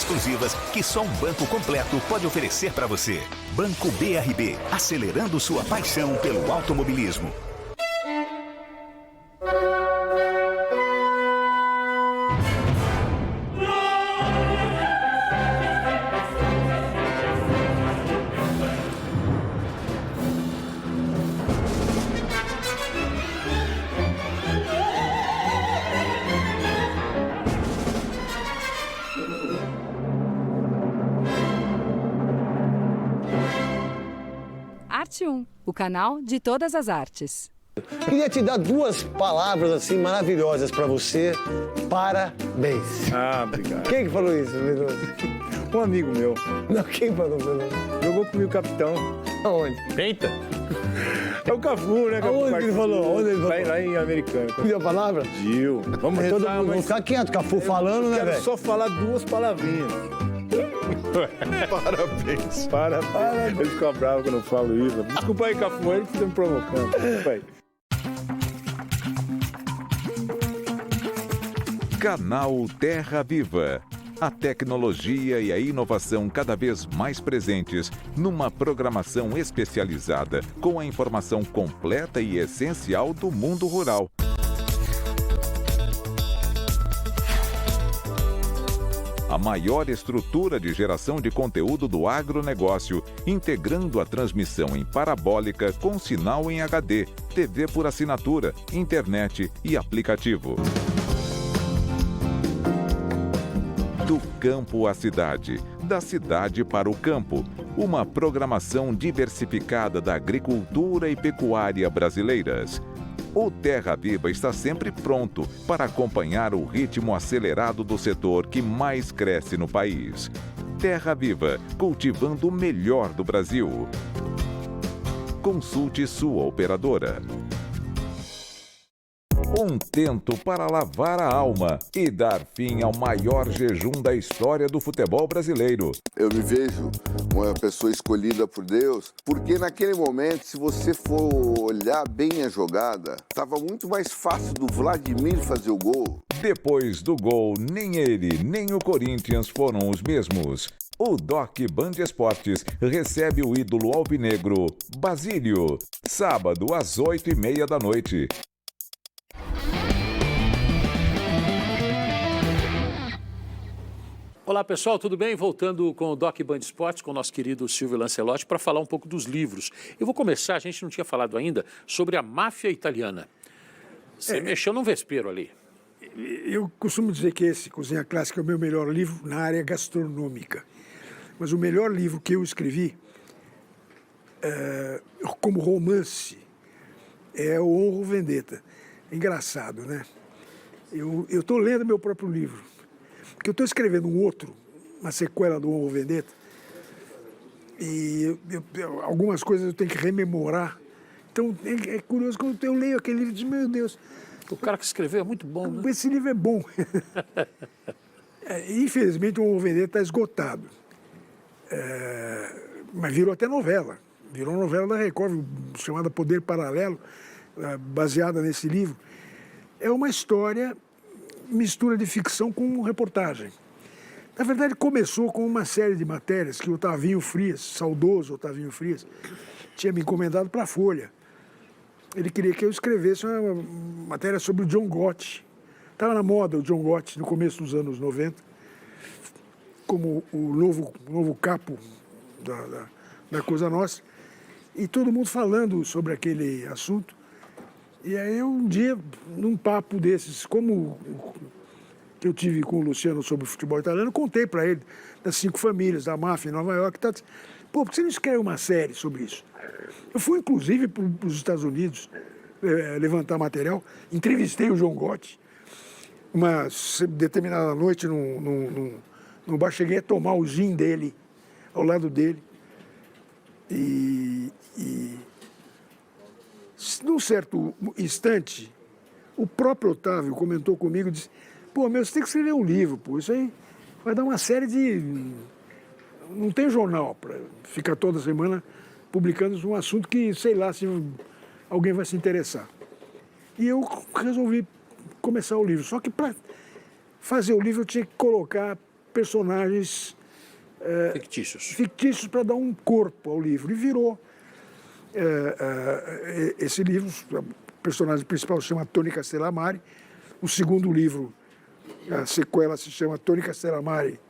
exclusivas que só um banco completo pode oferecer para você. Banco BRB, acelerando sua paixão pelo automobilismo. Arte 1, o canal de todas as artes. Queria te dar duas palavras assim maravilhosas para você. Parabéns. Ah, obrigado. Quem que falou isso, Veloso? Um amigo meu. Não, quem falou, Veloso? Jogou comigo capitão. Aonde? Eita. É o Cafu, né? Aonde que ele falou? Onde ele falou? Lá em Americana. Pediu a palavra? Gil. Vamos Todo rezar, mundo mas... ficar quieto, Cafu falando, né, quero velho? só falar duas palavrinhas. Parabéns. Parabéns. Ele fica bravo quando eu falo isso. Desculpa aí, Cafu, ele fica me provocando. Desculpa aí. Canal Terra Viva. A tecnologia e a inovação cada vez mais presentes numa programação especializada com a informação completa e essencial do mundo rural. A maior estrutura de geração de conteúdo do agronegócio, integrando a transmissão em parabólica com sinal em HD, TV por assinatura, internet e aplicativo. Do campo à cidade, da cidade para o campo. Uma programação diversificada da agricultura e pecuária brasileiras. O Terra Viva está sempre pronto para acompanhar o ritmo acelerado do setor que mais cresce no país. Terra Viva, cultivando o melhor do Brasil. Consulte sua operadora. Um tento para lavar a alma e dar fim ao maior jejum da história do futebol brasileiro. Eu me vejo uma pessoa escolhida por Deus, porque naquele momento, se você for olhar bem a jogada, estava muito mais fácil do Vladimir fazer o gol. Depois do gol, nem ele, nem o Corinthians foram os mesmos. O Doc Band Esportes recebe o ídolo alvinegro, Basílio, sábado às 8h30 da noite. Olá pessoal, tudo bem? Voltando com o Doc Band Esportes, com o nosso querido Silvio Lancelotti, para falar um pouco dos livros. Eu vou começar, a gente não tinha falado ainda, sobre a máfia italiana. Você mexeu num vespeiro ali. Eu costumo dizer que esse, Cozinha Clássica, é o meu melhor livro na área gastronômica. Mas o melhor livro que eu escrevi, como romance, é o Honra ou Vendetta. É engraçado, né? Eu estou lendo meu próprio livro. Porque eu estou escrevendo um outro, uma sequela do Honra ou Vendetta, e algumas coisas eu tenho que rememorar. Então é curioso, quando eu leio aquele livro, eu digo, meu Deus... O cara que escreveu é muito bom, né? Esse livro é bom. Infelizmente, o Honra ou Vendetta está esgotado. Mas virou até novela. Virou uma novela da Record, chamada Poder Paralelo, baseada nesse livro. É uma história... mistura de ficção com reportagem. Na verdade, começou com uma série de matérias que o Otavinho Frias, saudoso Otavinho Frias, tinha me encomendado para a Folha. Ele queria que eu escrevesse uma matéria sobre o John Gotti. Estava na moda o John Gotti no começo dos anos 90, como o novo capo da Cosa Nostra, e todo mundo falando sobre aquele assunto. E aí um dia, num papo desses, como que eu tive com o Luciano sobre o futebol italiano, contei para ele das 5 famílias, da máfia em Nova York. Pô, por que você não escreve uma série sobre isso? Eu fui, inclusive, para os Estados Unidos levantar material, entrevistei o John Gotti. Uma determinada noite, no bar, cheguei a tomar o gin dele, ao lado dele. E num certo instante, o próprio Otávio comentou comigo e disse, pô, meu, você tem que escrever um livro, pô, isso aí vai dar uma série de... Não tem jornal para ficar toda semana publicando um assunto que, sei lá, se alguém vai se interessar. E eu resolvi começar o livro. Só que para fazer o livro eu tinha que colocar personagens fictícios para dar um corpo ao livro. E virou esse livro. O personagem principal se chama Tony Castellamare. O segundo livro, a sequela, se chama Tony Castellamare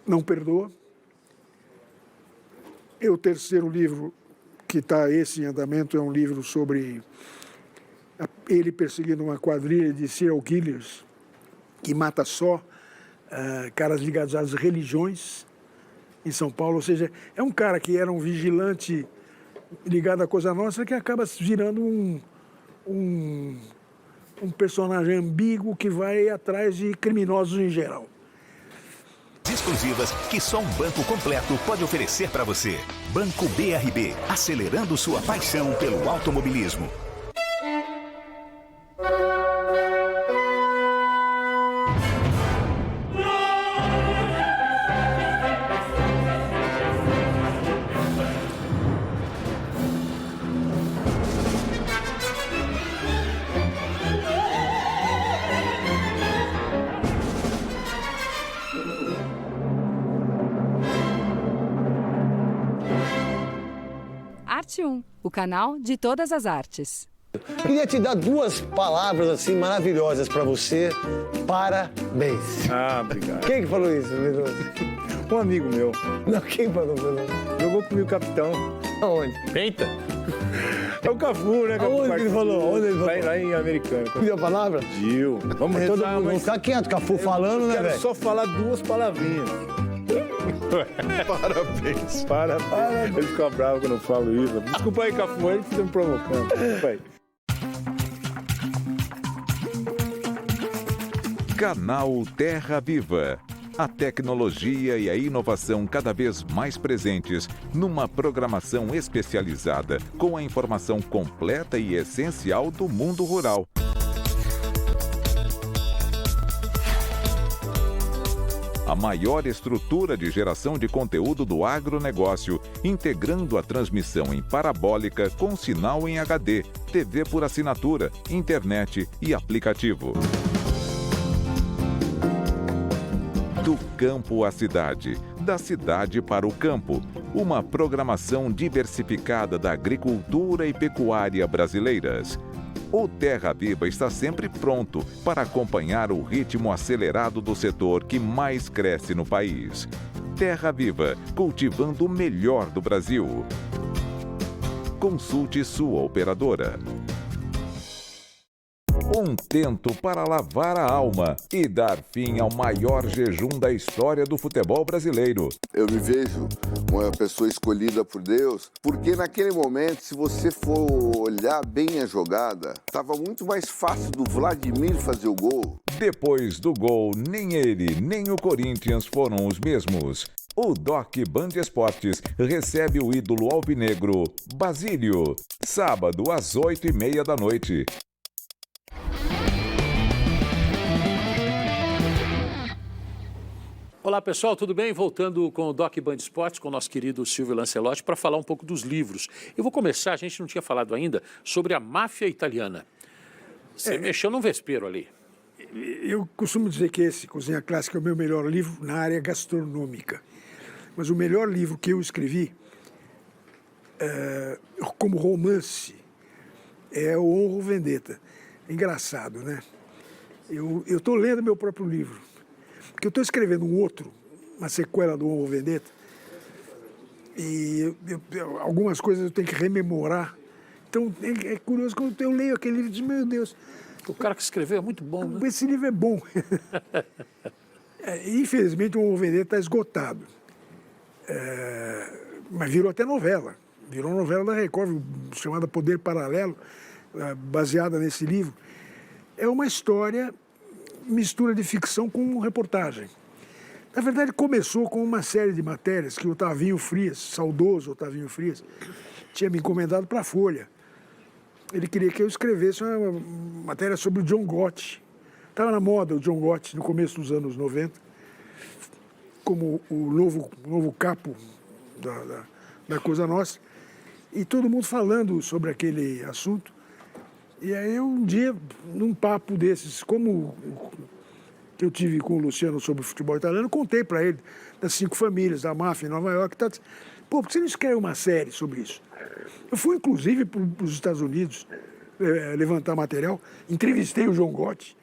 Não Perdoa. E o terceiro livro, que está esse em andamento, é um livro sobre ele perseguindo uma quadrilha de serial killers que mata só caras ligados às religiões em São Paulo. Ou seja, é um cara que era um vigilante ligado à Cosa Nostra que acaba virando um personagem ambíguo que vai atrás de criminosos em geral. Exclusivas que só um banco completo pode oferecer para você. Banco BRB, acelerando sua paixão pelo automobilismo. Arte 1, o canal de todas as artes. Queria te dar duas palavras assim maravilhosas para você. Parabéns. Ah, obrigado. Quem que falou isso, Pedroso? Um amigo meu. Não, quem falou, Pedroso? Jogou comigo capitão. Aonde? Eita! É o Cafu, né? Aonde ele falou? Onde ele falou? Lá em Americano. Pediu a palavra? Pediu. Vamos Todo rezar, mundo mas ficar quieto, Cafu falando, né, quero velho? só falar duas palavrinhas. Parabéns. Parabéns. Ele fica bravo quando eu falo isso. Desculpa aí, Cafu, ele fica me provocando. Desculpa aí. Canal Terra Viva. A tecnologia e a inovação cada vez mais presentes numa programação especializada com a informação completa e essencial do mundo rural. A maior estrutura de geração de conteúdo do agronegócio, integrando a transmissão em parabólica com sinal em HD, TV por assinatura, internet e aplicativo. Do campo à cidade, da cidade para o campo. Uma programação diversificada da agricultura e pecuária brasileiras. O Terra Viva está sempre pronto para acompanhar o ritmo acelerado do setor que mais cresce no país. Terra Viva, cultivando o melhor do Brasil. Consulte sua operadora. Um tento para lavar a alma e dar fim ao maior jejum da história do futebol brasileiro. Eu me vejo uma pessoa escolhida por Deus, porque naquele momento, se você for olhar bem a jogada, estava muito mais fácil do Vladimir fazer o gol. Depois do gol, nem ele, nem o Corinthians foram os mesmos. O Doc Band Esportes recebe o ídolo alvinegro, Basílio, sábado às 8h30 da noite. Olá pessoal, tudo bem? Voltando com o Doc Band Esportes, com o nosso querido Silvio Lancelotti, para falar um pouco dos livros. Eu vou começar, a gente não tinha falado ainda, sobre a máfia italiana. Você mexeu num vespeiro ali. Eu costumo dizer que esse, Cozinha Clássica, é o meu melhor livro na área gastronômica. Mas o melhor livro que eu escrevi, como romance, é o Honra ou Vendetta. Engraçado, né? Eu estou lendo meu próprio livro. Porque eu estou escrevendo uma sequela do Honra ou Vendetta, e algumas coisas eu tenho que rememorar. Então é curioso, quando eu leio aquele livro, eu digo, meu Deus... O cara que escreveu é muito bom, né? Esse livro é bom. Infelizmente, o Honra ou Vendetta está esgotado. Mas virou até novela. Virou uma novela da Record, chamada Poder Paralelo, baseada nesse livro. É uma história... mistura de ficção com reportagem. Na verdade, começou com uma série de matérias que o Otavinho Frias, saudoso Otavinho Frias, tinha me encomendado para a Folha. Ele queria que eu escrevesse uma matéria sobre o John Gotti. Estava na moda o John Gotti no começo dos anos 90, como o novo capo da Cosa Nostra, e todo mundo falando sobre aquele assunto. E aí um dia, num papo desses, como que eu tive com o Luciano sobre o futebol italiano, contei para ele das 5 famílias, da máfia em Nova York. Tá... Pô, por que você não escreve uma série sobre isso? Eu fui, inclusive, para os Estados Unidos levantar material, entrevistei o João Gotti.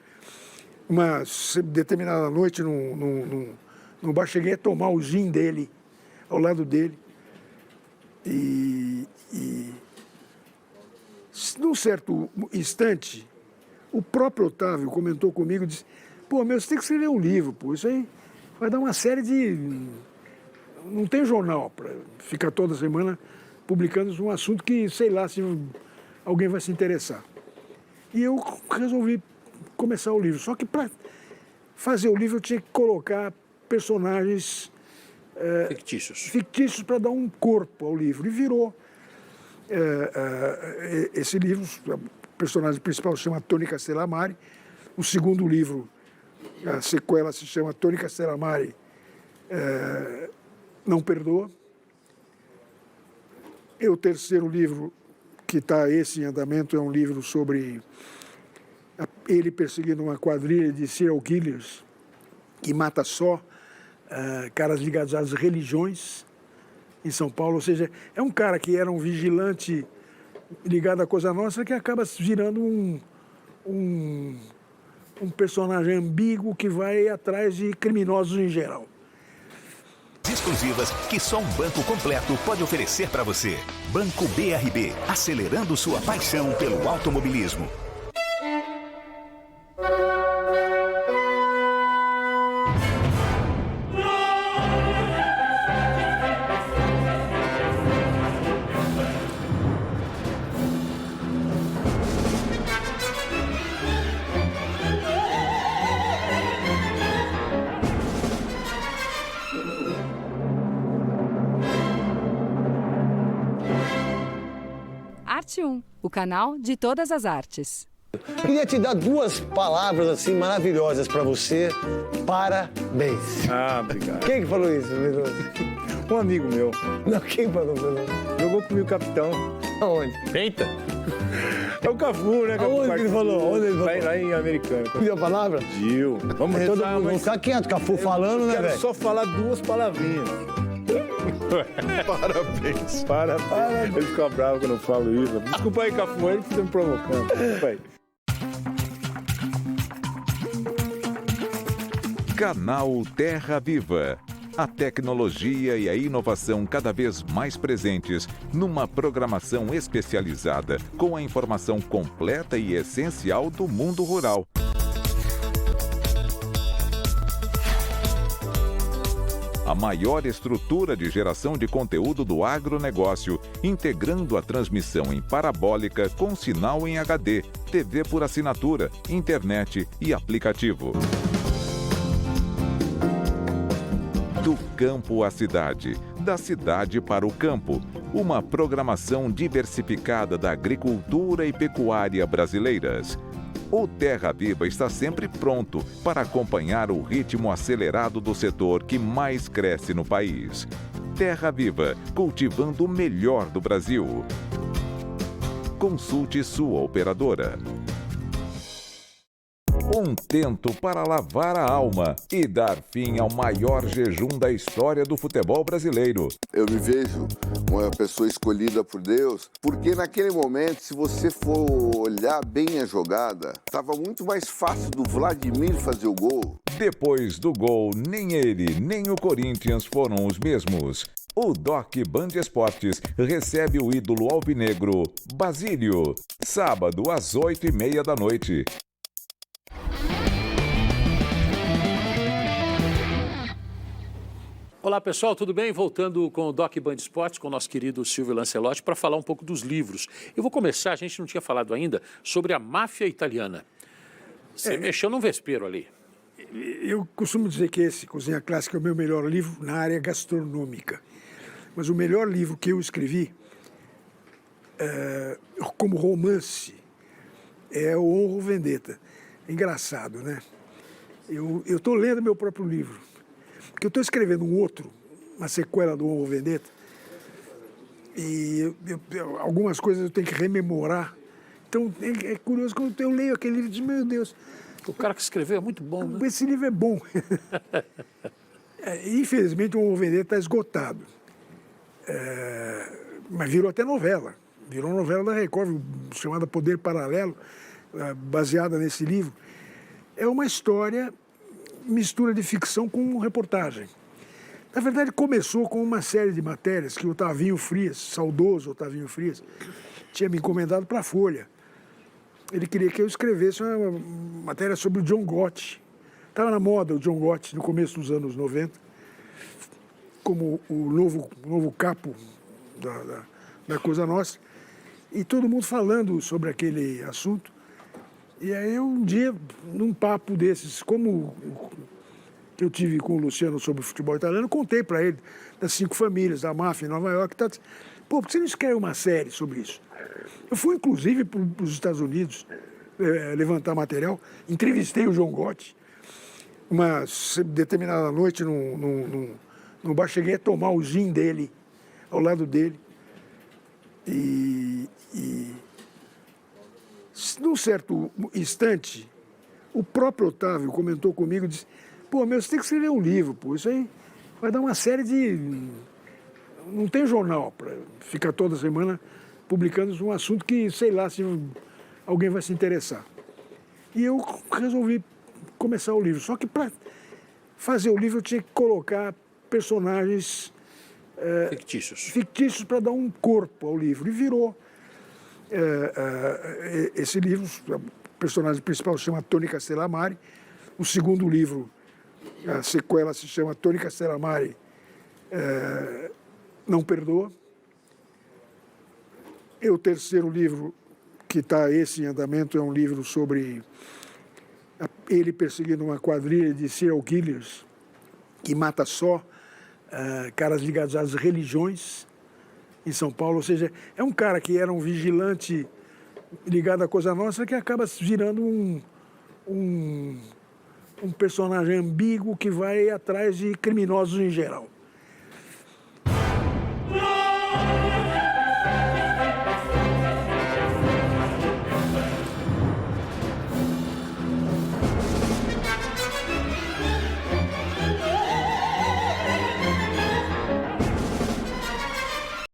Uma determinada noite no bar, cheguei a tomar o gin dele, ao lado dele. E num certo instante, o próprio Otávio comentou comigo, disse, pô, meu, você tem que escrever um livro, pô, isso aí vai dar uma série de... Não tem jornal para ficar toda semana publicando um assunto que, sei lá, se alguém vai se interessar. E eu resolvi começar o livro. Só que para fazer o livro eu tinha que colocar personagens fictícios para dar um corpo ao livro. E virou esse livro. O personagem principal se chama Tony Castellamare. O segundo livro, a sequela, se chama Tony Castellamare Não Perdoa. E o terceiro livro, que está esse em andamento, é um livro sobre ele perseguindo uma quadrilha de serial killers que mata só caras ligados às religiões em São Paulo. Ou seja, é um cara que era um vigilante ligado à Cosa Nostra que acaba virando um personagem ambíguo que vai atrás de criminosos em geral. Exclusivas que só um banco completo pode oferecer para você. Banco BRB, acelerando sua paixão pelo automobilismo. Arte 1, o canal de todas as artes. Queria te dar 2 palavras assim maravilhosas para você. Parabéns. Ah, obrigado. Quem que falou isso, Veloso? Um amigo meu. Não, quem falou, Veloso? Jogou comigo o capitão. Aonde? Eita! É o Cafu, né? Aonde ele falou? Onde ele falou? Lá em Americana. Pediu a palavra? Pediu. Vamos Todo rezar, mundo mas ficar quieto, Cafu falando, né, quero velho? só falar 2 palavrinhas. Parabéns. Parabéns. Ele fica bravo quando eu falo isso. Desculpa aí, Cafu, ele fica me provocando. Desculpa aí. Canal Terra Viva. A tecnologia e a inovação cada vez mais presentes numa programação especializada com a informação completa e essencial do mundo rural. A maior estrutura de geração de conteúdo do agronegócio, integrando a transmissão em parabólica com sinal em HD, TV por assinatura, internet e aplicativo. Do campo à cidade, da cidade para o campo. Uma programação diversificada da agricultura e pecuária brasileiras. O Terra Viva está sempre pronto para acompanhar o ritmo acelerado do setor que mais cresce no país. Terra Viva, cultivando o melhor do Brasil. Consulte sua operadora. Um tento para lavar a alma e dar fim ao maior jejum da história do futebol brasileiro. Eu me vejo uma pessoa escolhida por Deus, porque naquele momento, se você for olhar bem a jogada, estava muito mais fácil do Vladimir fazer o gol. Depois do gol, nem ele, nem o Corinthians foram os mesmos. O Doc Band Esportes recebe o ídolo alvinegro, Basílio, sábado às 8h30 da noite. Olá pessoal, tudo bem? Voltando com o Doc Band Esportes, com o nosso querido Silvio Lancelotti, para falar um pouco dos livros. Eu vou começar, a gente não tinha falado ainda, sobre a máfia italiana. Você mexeu num vespeiro ali. Eu costumo dizer que esse, Cozinha Clássica, é o meu melhor livro na área gastronômica. Mas o melhor livro que eu escrevi, como romance, é o Honra ou Vendetta. É engraçado, né? Eu estou lendo meu próprio livro. Porque eu estou escrevendo uma sequela do Honra ou Vendetta, e algumas coisas eu tenho que rememorar. Então é curioso, quando eu leio aquele livro, eu digo, meu Deus, O cara que escreveu é muito bom, né? Esse livro é bom. Infelizmente, o Homo Vendetta está esgotado. Mas virou até novela. Virou uma novela da Record, chamada Poder Paralelo, baseada nesse livro. É uma história, mistura de ficção com reportagem. Na verdade, começou com uma série de matérias que o Otavinho Frias, saudoso Otavinho Frias, tinha me encomendado para a Folha. Ele queria que eu escrevesse uma matéria sobre o John Gotti. Estava na moda o John Gotti no começo dos anos 90, como o novo capo da Cosa Nostra. E todo mundo falando sobre aquele assunto. E aí um dia, num papo desses, como eu tive com o Luciano sobre o futebol italiano, contei para ele das 5 famílias, da máfia em Nova York. Tá, pô, por que você não escreve uma série sobre isso? Eu fui, inclusive, para os Estados Unidos levantar material, entrevistei o John Gotti. Uma determinada noite, no bar, cheguei a tomar o gin dele, ao lado dele. E num certo instante, o próprio Otávio comentou comigo e disse: pô, meu, você tem que escrever um livro, pô, isso aí vai dar uma série de... Não tem jornal para ficar toda semana publicando um assunto que, sei lá, se alguém vai se interessar. E eu resolvi começar o livro. Só que para fazer o livro eu tinha que colocar personagens fictícios para dar um corpo ao livro. E virou esse livro. O personagem principal se chama Tony Castellamare. O segundo livro, a sequela, se chama Tony Castellamare Não Perdoa. E o terceiro livro, que está esse em andamento, é um livro sobre ele perseguindo uma quadrilha de serial killers que mata só caras ligados às religiões em São Paulo. Ou seja, é um cara que era um vigilante ligado à Cosa Nostra que acaba virando um personagem ambíguo que vai atrás de criminosos em geral.